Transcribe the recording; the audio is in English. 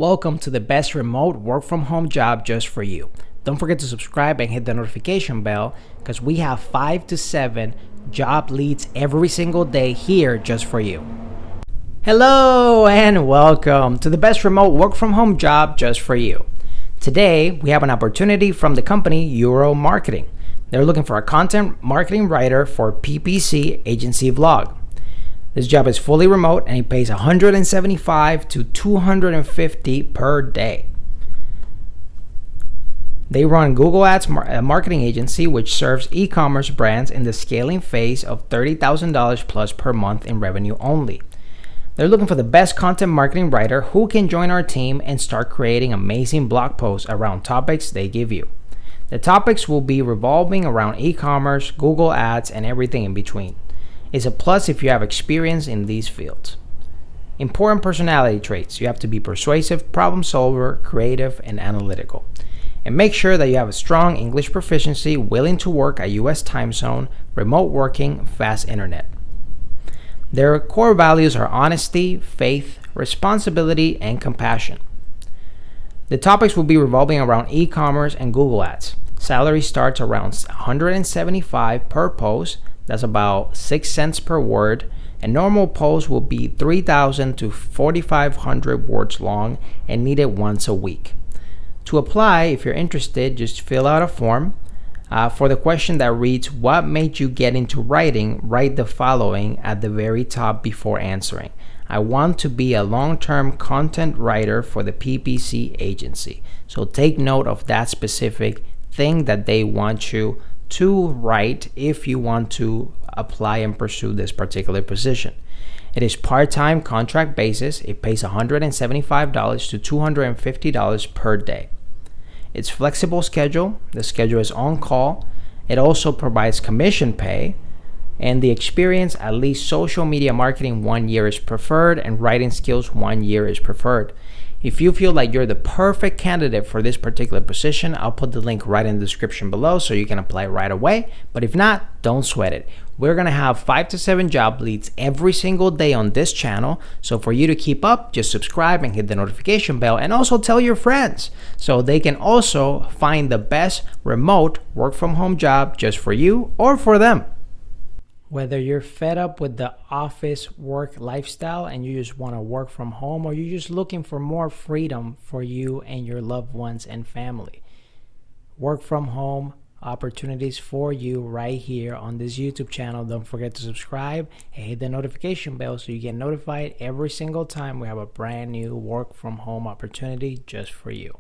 Welcome to the best remote work from home job just for you. Don't forget to subscribe and hit the notification bell because we have 5 to 7 job leads every single day here just for you. Hello and welcome to the best remote work from home job just for you. Today we have an opportunity from the company Euro Marketing. They're looking for a content marketing writer for PPC agency vlog. This job is fully remote and it pays $175 to $250 per day. They run Google Ads marketing agency which serves e-commerce brands in the scaling phase of $30,000 plus per month in revenue only. They're looking for the best content marketing writer who can join our team and start creating amazing blog posts around topics they give you. The topics will be revolving around e-commerce, Google Ads, and everything in between. It's a plus if you have experience in these fields. Important personality traits. You have to be persuasive, problem solver, creative, and analytical. And make sure that you have a strong English proficiency, willing to work at US time zone, remote working, fast internet. Their core values are honesty, faith, responsibility, and compassion. The topics will be revolving around e-commerce and Google Ads. Salary starts around $175 per post. That's about 6 cents per word, and normal posts will be 3,000 to 4,500 words long and needed once a week. To apply, if you're interested, just fill out a form. For the question that reads, "What made you get into writing?" write the following at the very top before answering. I want to be a long-term content writer for the PPC agency. So take note of that specific thing that they want you to write if you want to apply and pursue this particular position. It is part-time contract basis. It pays $175 to $250 per day. It's flexible schedule. The schedule is on call. It also provides commission pay, and the experience, at least social media marketing, 1 year is preferred, and writing skills, 1 year is preferred. If you feel like you're the perfect candidate for this particular position, I'll put the link right in the description below so you can apply right away. But if not, don't sweat it. We're going to have 5 to 7 job leads every single day on this channel. So for you to keep up, just subscribe and hit the notification bell, and also tell your friends so they can also find the best remote work from home job just for you or for them. Whether you're fed up with the office work lifestyle and you just want to work from home, or you're just looking for more freedom for you and your loved ones and family, work from home opportunities for you right here on this YouTube channel. Don't forget to subscribe and hit the notification bell so you get notified every single time we have a brand new work from home opportunity just for you.